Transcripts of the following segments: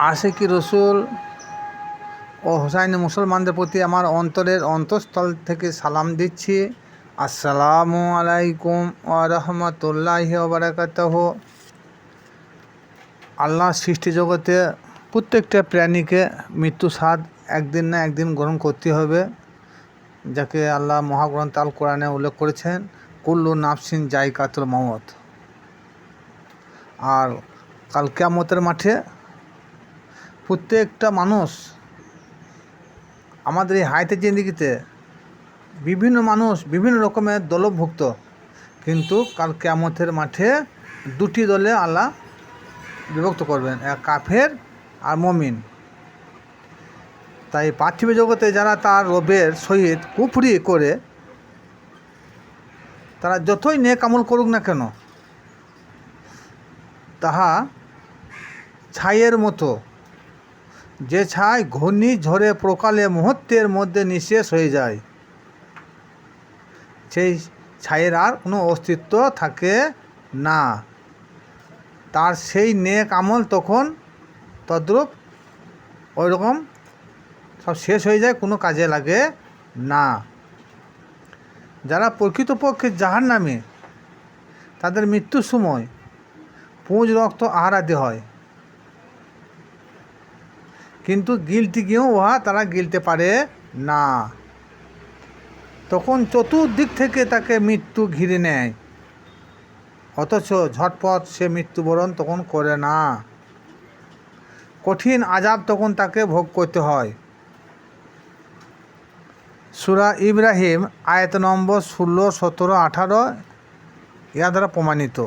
আশিকি রসুল ও হোসাইনি মুসলমানদের প্রতি আমার অন্তরের অন্তঃস্থল থেকে সালাম দিচ্ছি। আসসালামু আলাইকুম ওয়া রাহমাতুল্লাহি ওয়া বারাকাতুহু। আল্লাহ সৃষ্টি জগতে প্রত্যেকটা প্রাণীকে মৃত্যু স্বাদ একদিন না একদিন গ্রহণ করতে হবে, যাকে আল্লাহ মহাগ্রন্থ আল কোরআনে উল্লেখ করেছেন, কুল্লু নাফসিন জায়কাতুল মওত। আর কাল কিয়ামতের মাঠে প্রত্যেকটা মানুষ, আমাদের এই হায়াতের জিন্দেগিতে বিভিন্ন মানুষ বিভিন্ন রকমের দলভুক্ত, কিন্তু কাল কিয়ামতের মাঠে দুটি দলে আল্লাহ বিভক্ত করবেন, এক কাফের আর মুমিন। তাই পার্থিব জগতে যারা তার রবের সহিত কুফরি করে, তারা যতই নেক আমল করুক না কেন, তাহা ছাইয়ের মতো, যে ছাই ঘূর্ণিঝড়ে প্রকালে মুহূর্তের মধ্যে নিঃশেষ হয়ে যায়, সেই ছাইয়ের আর কোনো অস্তিত্ব থাকে না। তার সেই নেক আমল তখন তদ্রূপ ওই রকম সব শেষ হয়ে যায়, কোনো কাজে লাগে না। যারা প্রকৃতপক্ষে জাহান্নামে, তাদের মৃত্যুর সময় পুঁজ রক্ত আহারাদি হয়, কিন্তু গিলতে গিয়েও উহা তারা গিলতে পারে না। তখন চতুর্দিক থেকে তাকে মৃত্যু ঘিরে নেয়, অথচ ঝটপট সে মৃত্যুবরণ তখন করে না। কঠিন আযাব তখন তাকে ভোগ করতে হয়। সূরা ইব্রাহিম আয়াত নম্বর 16, 17, 18 ইয়া দ্বারা প্রমাণিত।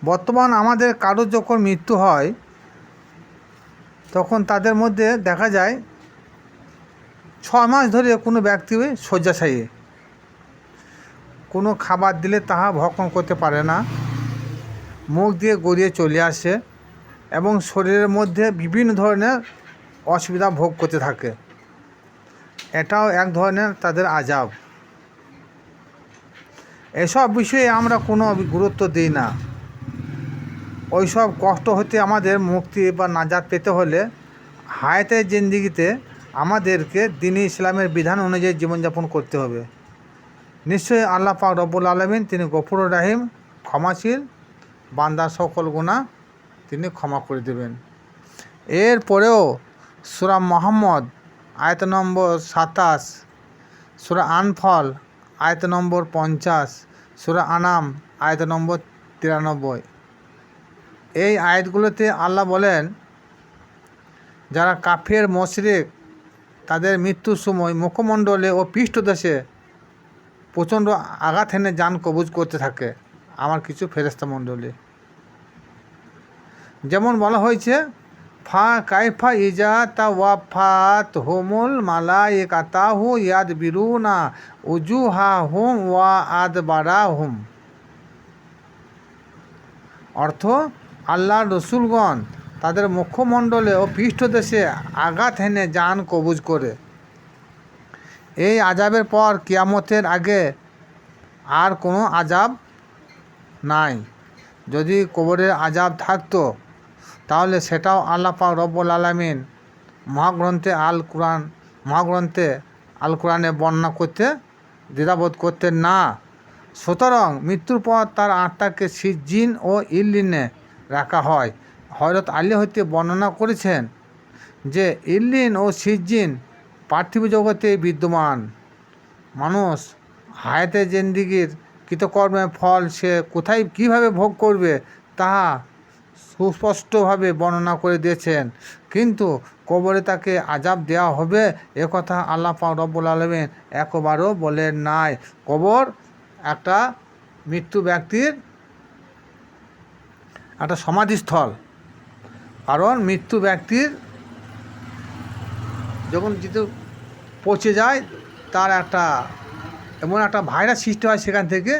বর্তমান আমাদের কারো যখন মৃত্যু হয়, তখন তাদের মধ্যে দেখা যায় 6 মাস ধরে কোনো ব্যক্তি শয্যাশায়ী, কোনো খাবার দিলে তাহা ভক্ষণ করতে পারে না, মুখ দিয়ে গড়িয়ে চলে আসে এবং শরীরের মধ্যে বিভিন্ন ধরনের অসুবিধা ভোগ করতে থাকে। এটাও এক ধরনের তাদের আযাব। এসব বিষয়ে আমরা কোনো গুরুত্ব দিই না। ওইসব কষ্ট হতে আমাদের মুক্তি বা নাজাত পেতে হলে হায়াতের জিন্দেগিতে আমাদেরকে দ্বীন-ই ইসলামের বিধান অনুযায়ী জীবনযাপন করতে হবে। নিশ্চয়ই আল্লাহ পাক রব্বুল আলামিন তিনি গফুর রাহিম, ক্ষমাশীল, বান্দার সকল গুনাহ তিনি ক্ষমা করে দেবেন। এরপরেও সূরা মুহাম্মদ আয়াত নম্বর 27, সূরা আনফল আয়াত নম্বর 50, সূরা আনাম আয়াত নম্বর 93, এই আয়াতগুলোতে আল্লাহ বলেন, যারা কাফের মুশরিক, তাদের মৃত্যুর সময় মুখমণ্ডলে ও পৃষ্ঠদেশে প্রচণ্ড আঘাত এনে জান কবজ করতে থাকে আমার কিছু ফেরেশতা মণ্ডলী। যেমন বলা হয়েছে, ফা কাইফা ইজা তাওয়াফাত হুমুল মালাইকাতাহু ইয়াদবিরুনা উজুহাহুম ওয়া আদবারাহুম। অর্থ, আল্লাহর রসুলগণ তাদের মুখমণ্ডলে ও পৃষ্ঠদেশে আঘাত এনে জান কবজ করে। এই আযাবের পর কিয়ামতের আগে আর কোনো আযাব নাই। যদি কবরের আযাব থাকতো, তাহলে সেটাও আল্লাহ পাক রব্বুল আলামিন মহাগ্রন্থে আল কোরআনে বর্ণনা করতে দ্বিধাবোধ করতেন না। সুতরাং মৃত্যুর পর তার আত্মাকে সিজ্জিন ও ইল্লিনে রাখা হয়। হযরত আলী হইতে বর্ণনা করেছেন যে ইল্লিন ও সিজ্জিন পার্থিব জগতে বিদ্যমান। মানুষ হায়াতে জিন্দেগির কৃতকর্মের ফল সে কোথায় কীভাবে ভোগ করবে তাহা সুস্পষ্টভাবে বর্ণনা করে দিয়েছেন, কিন্তু কবরে তাকে আযাব দেওয়া হবে এ কথা আল্লাহ পাক রব্বুল আলামিন একবারও বলেন নাই। কবর একটা মৃত্যু ব্যক্তির একটা সমাধিস্থল। কারণ মৃত্যু ব্যক্তির যখন যেহেতু পচে যায়, তার একটা এমন একটা ভাইরাস সৃষ্টি হয় সেখান থেকে,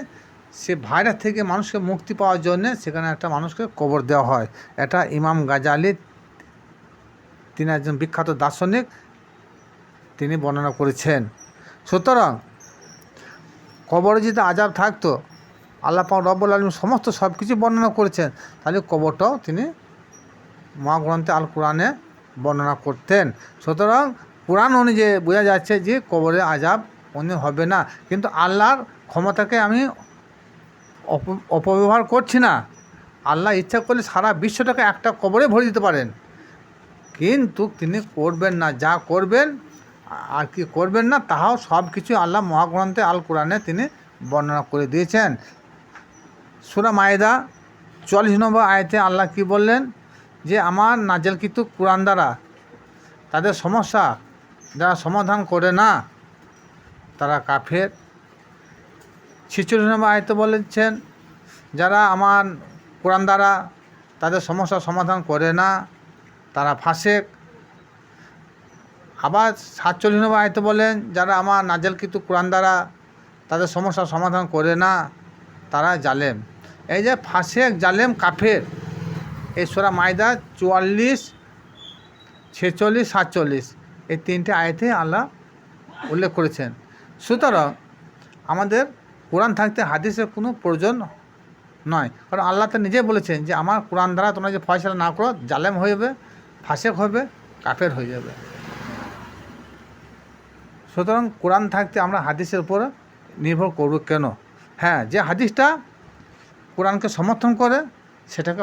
সে ভাইরাস থেকে মানুষকে মুক্তি পাওয়ার জন্যে সেখানে একটা মানুষকে কবর দেওয়া হয়। এটা ইমাম গাজালি, তিনি একজন বিখ্যাত দার্শনিক, তিনি বর্ণনা করেছেন। সুতরাং কবরে যদি আযাব থাকতো, আল্লাহ পাক রব্বুল আলামিন সমস্ত সব কিছু বর্ণনা করেছেন, তাহলে কবরটাও তিনি মহাগ্রন্থে আল কোরআনে বর্ণনা করতেন। সুতরাং কোরআন অনুযায়ী বোঝা যাচ্ছে যে কবরে আযাব হবে না, কিন্তু আল্লাহর ক্ষমতাকে আমি অপব্যবহার করছি না। আল্লাহ ইচ্ছা করলে সারা বিশ্বটাকে একটা কবরে ভরে দিতে পারেন, কিন্তু তিনি করবেন না। যা করবেন আর কি করবেন না তাহাও সব কিছু আল্লাহ মহাগ্রন্থে আল কোরআনে তিনি বর্ণনা করে দিয়েছেন। সূরা মায়েদা 44 নম্বর আয়াতে আল্লাহ কি বললেন, যে আমার নাজেলকৃত কোরআন দ্বারা তাদের সমস্যা যারা সমাধান করে না তারা কাফের। 46 নম্বর আয়াতে বলেছেন, যারা আমার কোরআন দ্বারা তাদের সমস্যার সমাধান করে না তারা ফাসেক। আবার 47 নম্বর আয়াতে বলেন, যারা আমার নাজেলকৃত কোরআন দ্বারা তাদের সমস্যার সমাধান করে না তারা জালেম। এই যে ফাসেক, জালেম, কাফের, এই সূরা মায়েদা 44, 46, 47 এই তিনটে আয়াতে আল্লাহ উল্লেখ করেছেন। সুতরাং আমাদের কোরআন থাকতে হাদিসের কোনো প্রয়োজন নয়, কারণ আল্লাহ তো নিজে বলেছেন যে আমার কোরআন দ্বারা তোমরা যে ফয়সালা না করো জালেম হয়ে যাবে, ফাসেক হবে, কাফের হয়ে যাবে। সুতরাং কোরআন থাকতে আমরা হাদিসের উপর নির্ভর করব কেন? হ্যাঁ, যে হাদিসটা কোরআনকে সমর্থন করে সেটাকে